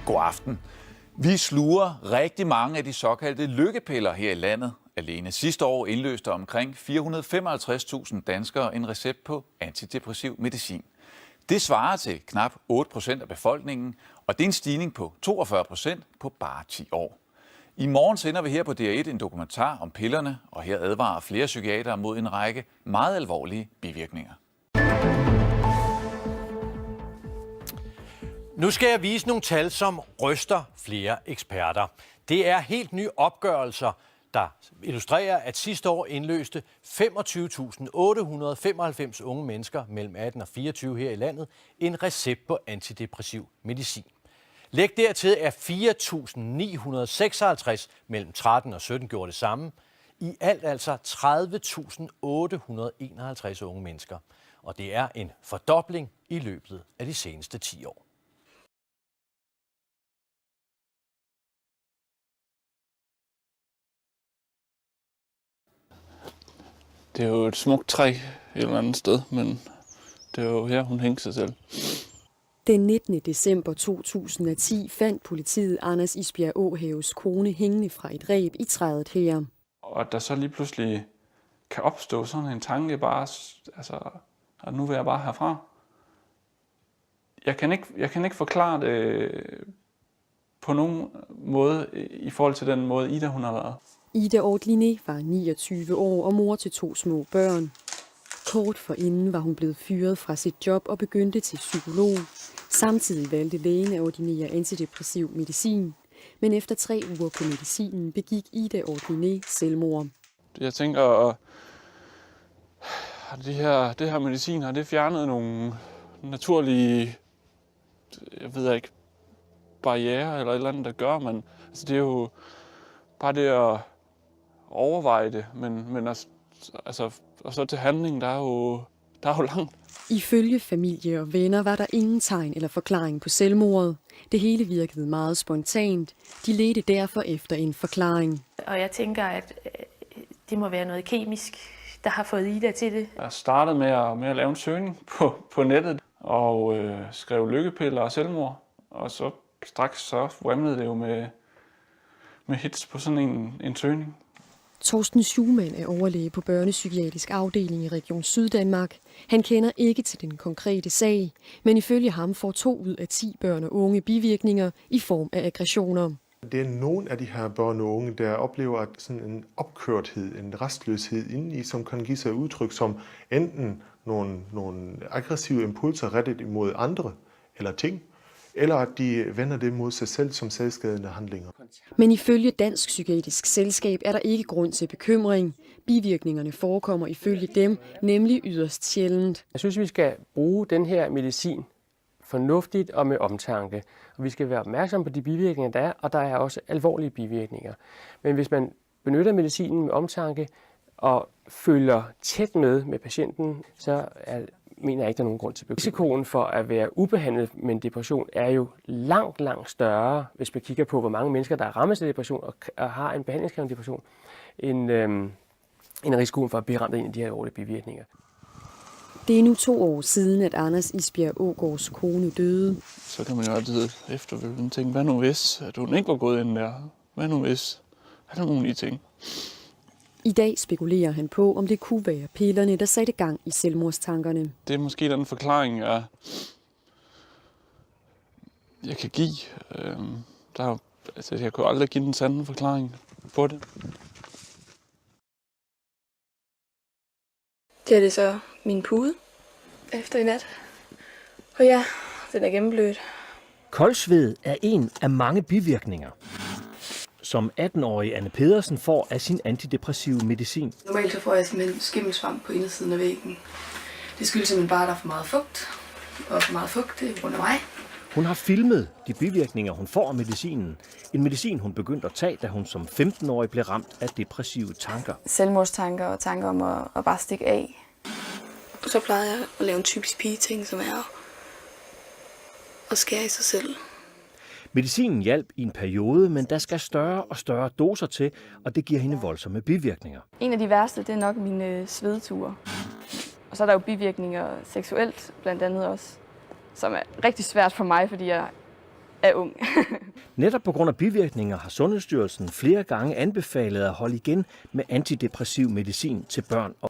God aften. Vi sluger rigtig mange af de såkaldte lykkepiller her i landet. Alene sidste år indløste omkring 455.000 danskere en recept på antidepressiv medicin. Det svarer til knap 8% af befolkningen, og det er en stigning på 42% på bare 10 år. I morgen sender vi her på DR1 en dokumentar om pillerne, og her advarer flere psykiatere mod en række meget alvorlige bivirkninger. Nu skal jeg vise nogle tal, som ryster flere eksperter. Det er helt nye opgørelser, der illustrerer, at sidste år indløste 25.895 unge mennesker mellem 18 og 24 her i landet en recept på antidepressiv medicin. Læg dertil, at 4.956 mellem 13 og 17 gjorde det samme. I alt altså 30.851 unge mennesker. Og det er en fordobling i løbet af de seneste 10 år. Det er jo et smukt træ et eller andet sted, men det er jo her, hun hængte sig selv. Den 19. december 2010 fandt politiet Anders Isbjerg Åhaves kone hængende fra et reb i træet her. Og at der så lige pludselig kan opstå sådan en tanke bare, altså, at nu vil jeg bare herfra. Jeg kan ikke forklare det på nogen måde i forhold til den måde, Ida hun har været. Ida Ortliné var 29 år og mor til 2 små børn. Kort forinden var hun blevet fyret fra sit job og begyndte til psykolog. Samtidig valgte lægen at ordinere antidepressiv medicin. Men efter 3 uger på medicinen begik Ida Ortliné selvmord. Jeg tænker, at det her medicin har det fjernet nogle naturlige, jeg ved ikke, barrierer eller et eller andet, der gør, men altså, det er jo bare det at overveje det, men altså, og så til handling, der er jo langt. Ifølge familie og venner var der ingen tegn eller forklaring på selvmordet. Det hele virkede meget spontant. De ledte derfor efter en forklaring. Og jeg tænker, at det må være noget kemisk, der har fået Ida til det. Jeg startede med at lave en søgning på nettet og skrev lykkepiller og selvmord. Og så straks så vrimlede det jo med hits på sådan en søgning. Torsten Schumann er overlæge på børnepsykiatrisk afdeling i Region Syddanmark. Han kender ikke til den konkrete sag, men ifølge ham får 2 ud af 10 børn og unge bivirkninger i form af aggressioner. Det er nogle af de her børn og unge, der oplever at sådan en opkørthed, en restløshed indeni, som kan give sig udtryk som enten nogle aggressive impulser rettet imod andre eller ting, eller at de vender det mod sig selv som selvskadende handlinger. Men ifølge Dansk Psykiatrisk Selskab er der ikke grund til bekymring. Bivirkningerne forekommer ifølge dem nemlig yderst sjældent. Jeg synes, vi skal bruge den her medicin fornuftigt og med omtanke. Og vi skal være opmærksomme på de bivirkninger, der er, og der er også alvorlige bivirkninger. Men hvis man benytter medicinen med omtanke og følger tæt med patienten, så mener jeg ikke, der er nogen grund til bekymring. Risikoen for at være ubehandlet med en depression er jo langt større, hvis man kigger på, hvor mange mennesker, der rammes af depression og har en behandlingskrævende depression, end risikoen for at blive ramt af en af de her alvorlige bivirkninger. Det er nu 2 år siden, at Anders Isbjerg Ågaards kone døde. Så kan man jo altid efterfølgende tænke, hvad nu hvis, at hun ikke var gået ind der? Hvad nu hvis? Er der nogle ting? I dag spekulerer han på, om det kunne være pillerne, der satte gang i selvmordstankerne. Det er måske den forklaring, jeg kan give. Jeg kan jo aldrig give den sande forklaring på det. Det er det så min pude efter i nat. Og ja, den er gennemblødt. Koldsved er en af mange bivirkninger, som 18-årige Anne Pedersen får af sin antidepressive medicin. Normalt så får jeg simpelthen skimmelsvamp på indersiden af væggen. Det skyldes simpelthen bare, at der er for meget fugt. Og for meget fugt, det er rundt af mig. Hun har filmet de bivirkninger, hun får af medicinen. En medicin, hun begyndte at tage, da hun som 15-årig blev ramt af depressive tanker. Selvmordstanker og tanker om at bare stikke af. Og så plejede jeg at lave en typisk pigeting, som er at skære i sig selv. Medicinen hjalp i en periode, men der skal større og større doser til, og det giver hende voldsomme bivirkninger. En af de værste, det er nok mine svedeture. Og så er der jo bivirkninger seksuelt, blandt andet også, som er rigtig svært for mig, fordi jeg er ung. Netop på grund af bivirkninger har Sundhedsstyrelsen flere gange anbefalet at holde igen med antidepressiv medicin til børn og